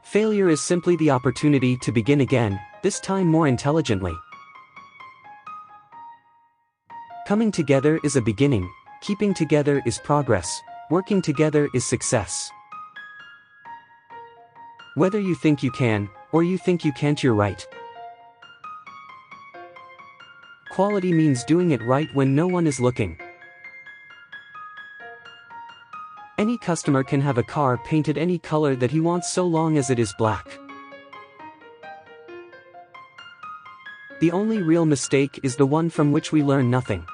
Failure is simply the opportunity to begin again, this time more intelligently. Coming together is a beginning, keeping together is progress, working together is success. Whether you think you can, or you think you can't, you're right. Quality means doing it right when no one is looking. Any customer can have a car painted any color that he wants so long as it is black. The only real mistake is the one from which we learn nothing.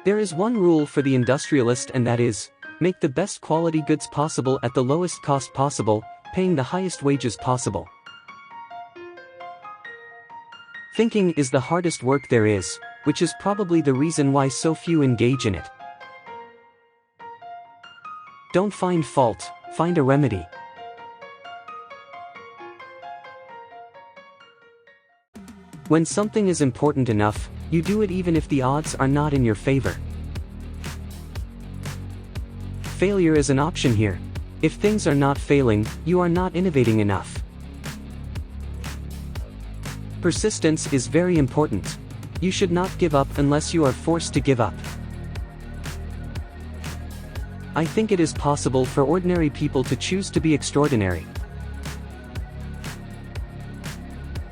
There is one rule for the industrialist, and that is, make the best quality goods possible at the lowest cost possible, paying the highest wages possible. Thinking is the hardest work there is, which is probably the reason why so few engage in it. Don't find fault, find a remedy. When something is important enough, you do it even if the odds are not in your favor. Failure is an option here. If things are not failing, you are not innovating enough. Persistence is very important. You should not give up unless you are forced to give up. I think it is possible for ordinary people to choose to be extraordinary.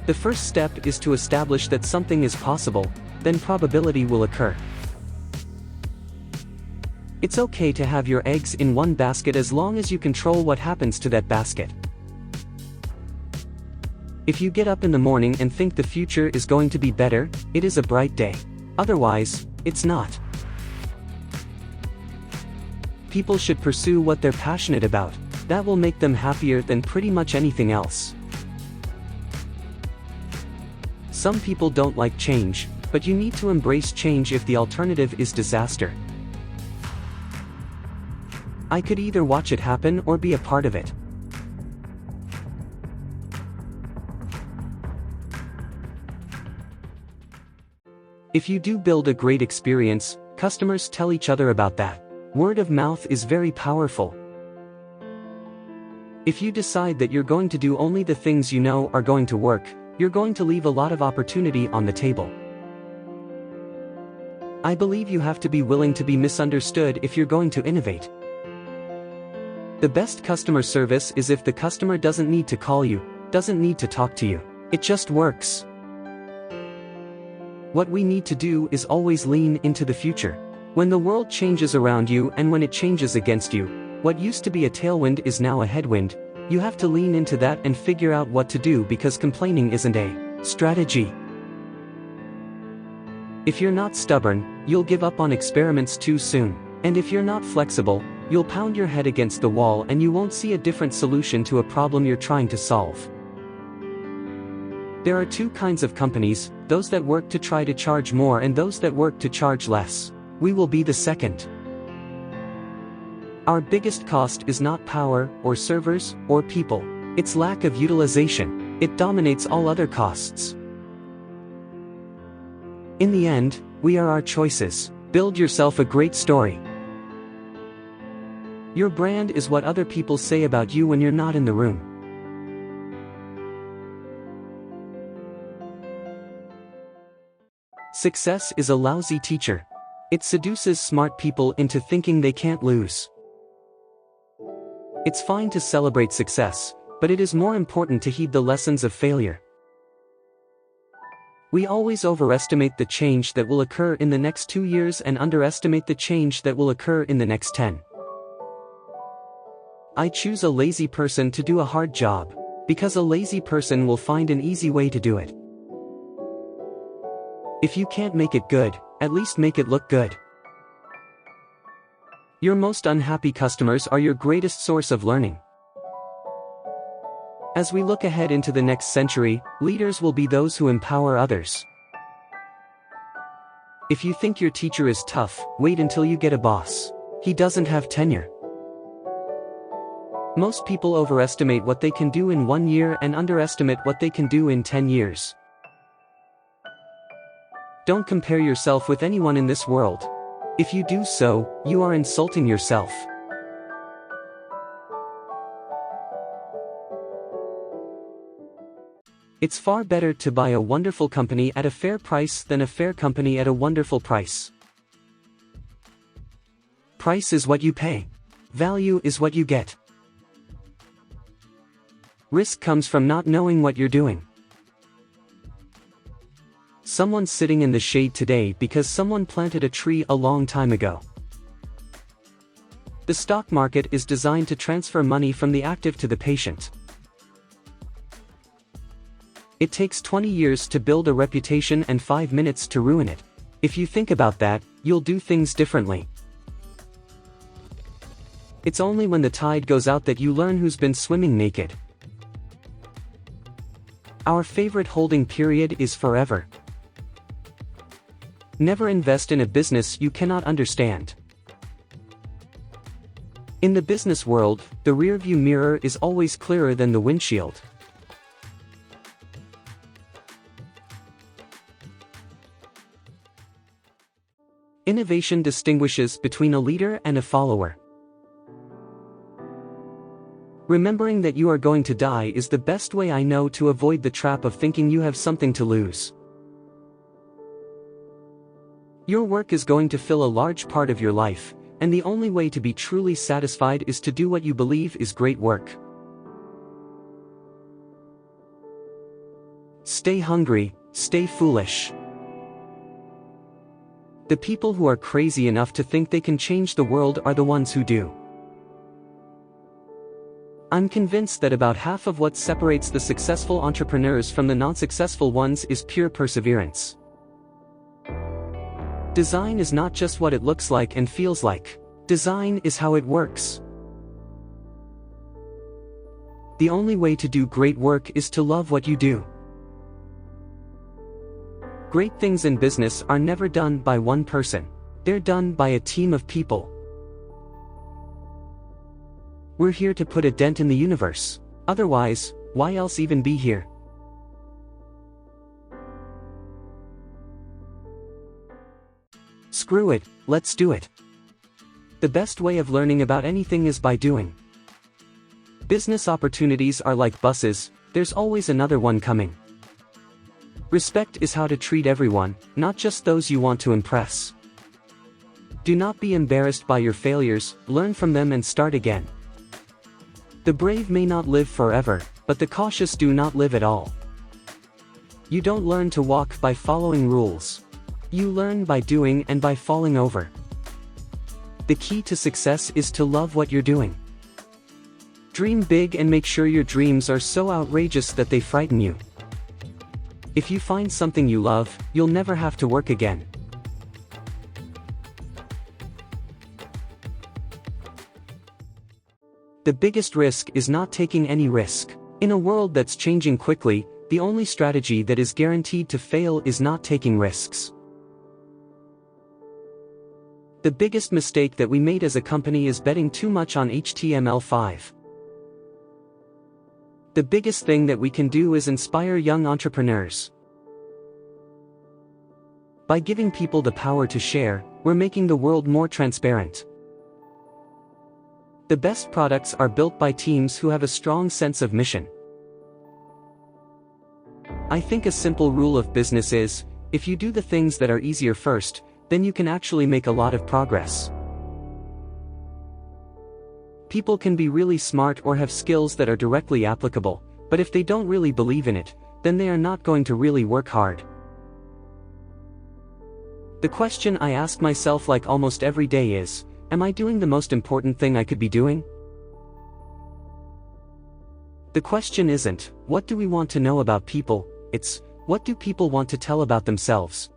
The first step is to establish that something is possible, then probability will occur. It's okay to have your eggs in one basket as long as you control what happens to that basket. If you get up in the morning and think the future is going to be better, it is a bright day. Otherwise, it's not. People should pursue what they're passionate about. That will make them happier than pretty much anything else. Some people don't like change, but you need to embrace change if the alternative is disaster. I could either watch it happen or be a part of it. If you do build a great experience, customers tell each other about that. Word of mouth is very powerful. If you decide that you're going to do only the things you know are going to work, you're going to leave a lot of opportunity on the table. I believe you have to be willing to be misunderstood if you're going to innovate. The best customer service is if the customer doesn't need to call you, doesn't need to talk to you. It just works. What we need to do is always lean into the future. When the world changes around you and when it changes against you, what used to be a tailwind is now a headwind. You have to lean into that and figure out what to do, because complaining isn't a strategy. If you're not stubborn, you'll give up on experiments too soon. And if you're not flexible, you'll pound your head against the wall and you won't see a different solution to a problem you're trying to solve. There are two kinds of companies, those that work to try to charge more and those that work to charge less. We will be the second. Our biggest cost is not power, or servers, or people. It's lack of utilization. It dominates all other costs. In the end, we are our choices. Build yourself a great story. Your brand is what other people say about you when you're not in the room. Success is a lousy teacher. It seduces smart people into thinking they can't lose. It's fine to celebrate success, but it is more important to heed the lessons of failure. We always overestimate the change that will occur in the next 2 years and underestimate the change that will occur in the next 10. I choose a lazy person to do a hard job, because a lazy person will find an easy way to do it. If you can't make it good, at least make it look good. Your most unhappy customers are your greatest source of learning. As we look ahead into the next century, leaders will be those who empower others. If you think your teacher is tough, wait until you get a boss. He doesn't have tenure. Most people overestimate what they can do in 1 year and underestimate what they can do in 10 years. Don't compare yourself with anyone in this world. If you do so, you are insulting yourself. It's far better to buy a wonderful company at a fair price than a fair company at a wonderful price. Price is what you pay. Value is what you get. Risk comes from not knowing what you're doing. Someone's sitting in the shade today because someone planted a tree a long time ago. The stock market is designed to transfer money from the active to the patient. It takes 20 years to build a reputation and 5 minutes to ruin it. If you think about that, you'll do things differently. It's only when the tide goes out that you learn who's been swimming naked. Our favorite holding period is forever. Never invest in a business you cannot understand. In the business world, the rearview mirror is always clearer than the windshield. Innovation distinguishes between a leader and a follower. Remembering that you are going to die is the best way I know to avoid the trap of thinking you have something to lose. Your work is going to fill a large part of your life, and the only way to be truly satisfied is to do what you believe is great work. Stay hungry, stay foolish. The people who are crazy enough to think they can change the world are the ones who do. I'm convinced that about half of what separates the successful entrepreneurs from the non-successful ones is pure perseverance. Design is not just what it looks like and feels like. Design is how it works. The only way to do great work is to love what you do. Great things in business are never done by one person. They're done by a team of people. We're here to put a dent in the universe. Otherwise, why else even be here? Screw it, let's do it. The best way of learning about anything is by doing. Business opportunities are like buses, there's always another one coming. Respect is how to treat everyone, not just those you want to impress. Do not be embarrassed by your failures, learn from them and start again. The brave may not live forever, but the cautious do not live at all. You don't learn to walk by following rules. You learn by doing and by falling over. The key to success is to love what you're doing. Dream big and make sure your dreams are so outrageous that they frighten you. If you find something you love, you'll never have to work again. The biggest risk is not taking any risk. In a world that's changing quickly, the only strategy that is guaranteed to fail is not taking risks. The biggest mistake that we made as a company is betting too much on HTML5. The biggest thing that we can do is inspire young entrepreneurs. By giving people the power to share, we're making the world more transparent. The best products are built by teams who have a strong sense of mission. I think a simple rule of business is, if you do the things that are easier first, then you can actually make a lot of progress. People can be really smart or have skills that are directly applicable, but if they don't really believe in it, then they are not going to really work hard. The question I ask myself like almost every day is, am I doing the most important thing I could be doing? The question isn't, what do we want to know about people, it's, what do people want to tell about themselves?